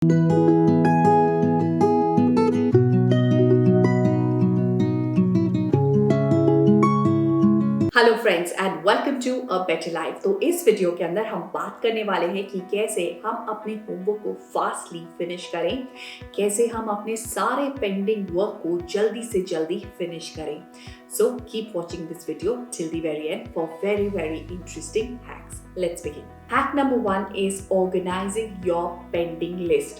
Hello friends and welcome to a better life. तो इस video के अंदर हम बात करने वाले हैं कि कैसे हम अपने होमवर्क को फास्टली फिनिश करें, कैसे हम अपने सारे पेंडिंग वर्क को जल्दी से जल्दी फिनिश करें। So keep watching this video till the very end for very interesting hacks. Let's begin. Hack number 1 is organizing your pending list.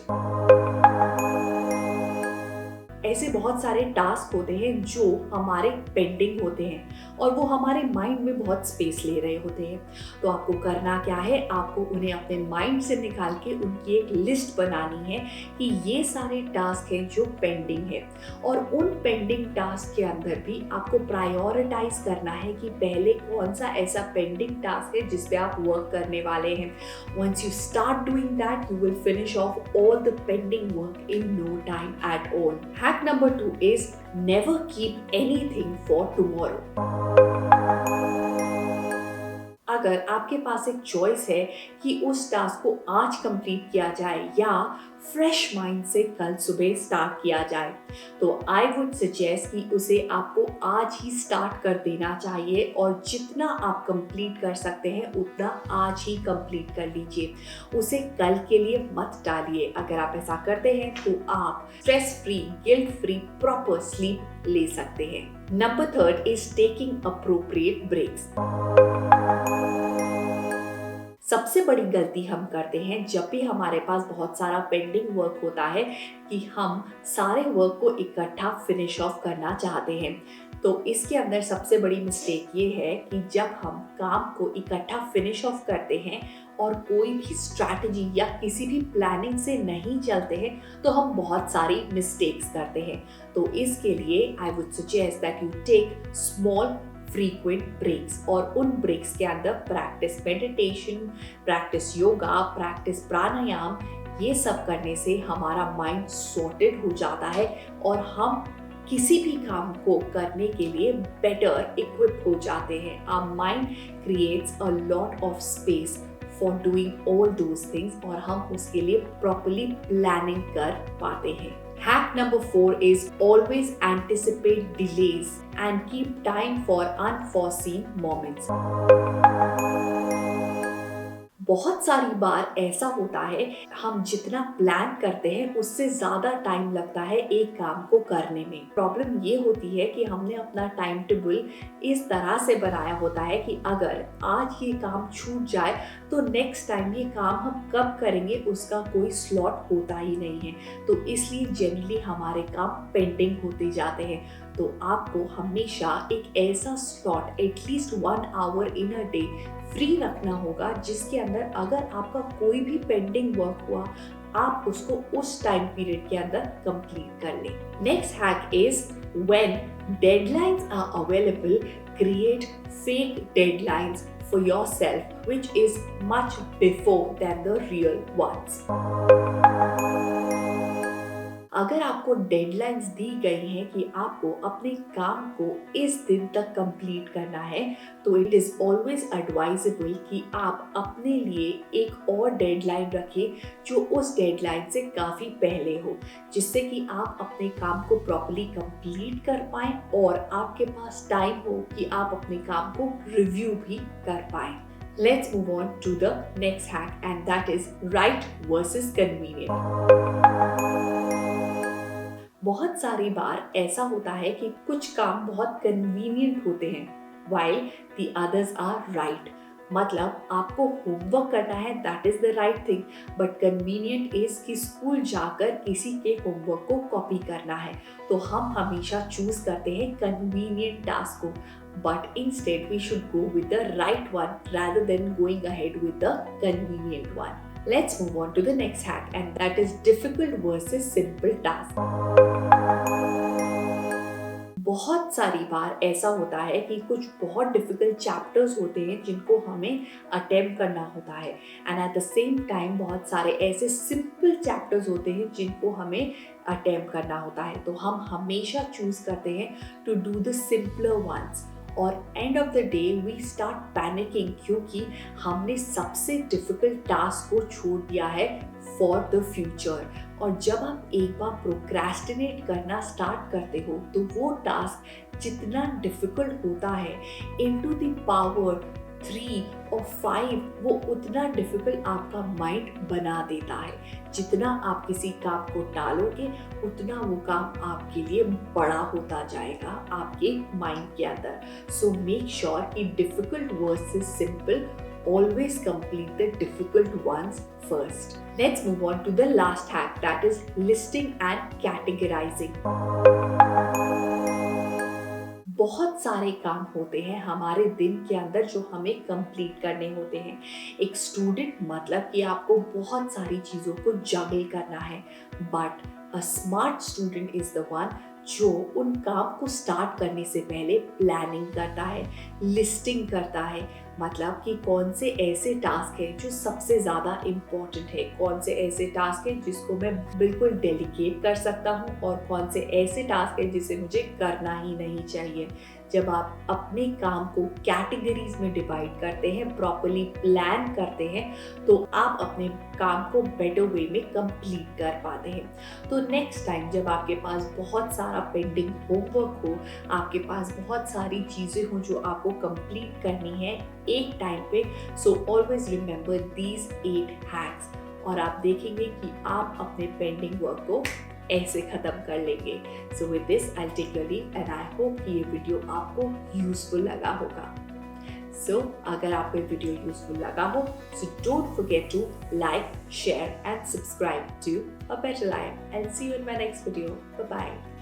ऐसे बहुत सारे टास्क होते हैं जो हमारे पेंडिंग होते हैं और वो हमारे माइंड में बहुत स्पेस ले रहे होते हैं। तो आपको करना क्या है, आपको उन्हें अपने माइंड से निकाल के उनकी एक लिस्ट बनानी है कि ये सारे टास्क हैं जो पेंडिंग है। और उन पेंडिंग टास्क के अंदर भी आपको प्रायोरिटाइज करना है कि पहले कौन सा ऐसा पेंडिंग टास्क है जिस पे आप वर्क करने वाले हैं। Once you start doing that, you will finish off all the pending work in no time at all. Hack number 2 is never keep anything for tomorrow. अगर आपके पास एक चॉइस है कि उस टास्क को आज कंप्लीट किया जाए या फ्रेश माइंड से कल सुबह स्टार्ट किया जाए, तो आई वुड सजेस्ट कि उसे आपको आज ही स्टार्ट कर देना चाहिए और जितना आप कंप्लीट कर सकते हैं उतना आज ही कंप्लीट कर लीजिए। उसे कल के लिए मत डालिए। अगर आप ऐसा करते हैं तो आप stress free, guilt free, proper sleep ले सकते हैं। Number 3 is taking appropriate breaks. सबसे बड़ी गलती हम करते हैं जब भी हमारे पास बहुत सारा पेंडिंग वर्क होता है कि हम सारे वर्क को इकट्ठा फिनिश ऑफ करना चाहते हैं। तो इसके अंदर सबसे बड़ी मिस्टेक ये है कि जब हम काम को इकट्ठा फिनिश ऑफ करते हैं और कोई भी स्ट्रैटेजी या किसी भी प्लानिंग से नहीं चलते हैं तो हम बहुत सारी मिस्टेक्स करते हैं। तो इसके लिए I would suggest that you take small frequent breaks और उन ब्रेक्स के अंदर practice meditation, practice yoga, practice pranayama, ये सब करने से हमारा माइंड सॉर्टेड हो जाता है और हम किसी भी काम को करने के लिए बेटर इक्विप हो जाते हैं। Our mind creates a lot of space for doing all those things और हम उसके लिए प्रॉपर्ली प्लानिंग कर पाते हैं। Hack number 4 is always anticipate delays and keep time for unforeseen moments. बहुत सारी बार ऐसा होता है, हम जितना प्लान करते हैं उससे ज़्यादा टाइम लगता है एक काम को करने में। प्रॉब्लम ये होती है कि हमने अपना टाइम टेबल इस तरह से बनाया होता है कि अगर आज ये काम छूट जाए तो नेक्स्ट टाइम ये काम हम कब करेंगे उसका कोई स्लॉट होता ही नहीं है। तो इसलिए जनरली हमारे काम पेंडिंग होते जाते हैं। तो आपको हमेशा एक ऐसा slot at least 1 hour in a day free रखना होगा जिसके अंदर अगर आपका कोई भी पेंडिंग वर्क हुआ आप उसको उस टाइम पीरियड के अंदर कंप्लीट कर लें। Next hack is when deadlines are available, create fake deadlines for yourself which is much before than the real ones. अगर आपको डेडलाइंस दी गई हैं कि आपको अपने काम को इस दिन तक कंप्लीट करना है तो इट इज़ ऑलवेज एडवाइजेबल कि आप अपने लिए एक और डेडलाइन रखें जो उस डेडलाइन से काफ़ी पहले हो, जिससे कि आप अपने काम को प्रॉपर्ली कंप्लीट कर पाएँ और आपके पास टाइम हो कि आप अपने काम को रिव्यू भी कर पाएँ। Let's move on to the next hack and that is right versus convenient. बहुत सारी बार ऐसा होता है कि कुछ काम बहुत कन्वीनियंट होते हैं while the others are right. मतलब आपको होमवर्क करना है, that is the right thing, but convenient is कि स्कूल जाकर किसी के होमवर्क को कॉपी करना है। तो हम हमेशा चूज करते हैं कन्वीनियंट टास्क को, but instead we should go with the right one rather than going ahead with the convenient one. Let's move on to the next hack and that is difficult versus simple task. बहुत सारी बार ऐसा होता है कि कुछ बहुत difficult chapters होते हैं जिनको हमें अटेम्प्ट करना होता है and at the same time बहुत सारे ऐसे सिंपल चैप्टर्स होते हैं जिनको हमें अटेम्प्ट करना होता है। तो हम हमेशा चूज करते हैं to do the simpler ones और end of the day we start panicking क्योंकि हमने सबसे डिफिकल्ट टास्क को छोड़ दिया है फॉर द फ्यूचर। और जब आप एक बार प्रोक्रेस्टिनेट करना स्टार्ट करते हो तो वो टास्क जितना डिफिकल्ट होता है इनटू द पावर 3 और 5 वो उतना डिफिकल्ट आपका माइंड बना देता है। जितना आप किसी काम को टालोगे उतना वो काम आपके लिए बड़ा होता जाएगा आपके माइंड के अंदर। सो मेक श्योर कि difficult versus simple, always complete the difficult ones first. Let's move on to the last hack, that is listing and categorizing. बहुत सारे काम होते हैं हमारे दिन के अंदर जो हमें कंप्लीट करने होते हैं। एक स्टूडेंट मतलब कि आपको बहुत सारी चीज़ों को जगल करना है, but a smart student is the one जो उन काम को स्टार्ट करने से पहले प्लानिंग करता है, लिस्टिंग करता है। मतलब कि कौन से ऐसे टास्क हैं जो सबसे ज़्यादा इम्पोर्टेंट है, कौन से ऐसे टास्क हैं जिसको मैं बिल्कुल डेलीगेट कर सकता हूँ और कौन से ऐसे टास्क हैं जिसे मुझे करना ही नहीं चाहिए। जब आप अपने काम को कैटेगरीज में डिवाइड करते हैं, प्रॉपर्ली प्लान करते हैं, तो आप अपने काम को बेटर वे में कंप्लीट कर पाते हैं। तो नेक्स्ट टाइम जब आपके पास बहुत सारा पेंडिंग होमवर्क हो, आपके पास बहुत सारी चीज़ें हों जो आपको कंप्लीट करनी है एक टाइम पे, so always remember these 8 hacks और आप देखेंगे कि आप अपने पेंडिंग वर्क को ऐसे ख़त्म कर लेंगे। So with this I take your leave and I hope कि ये वीडियो आपको यूजफुल लगा होगा। सो अगर आपको ये वीडियो यूजफुल लगा हो so don't forget to like, share and subscribe to a better life and see you in my next video. Bye bye.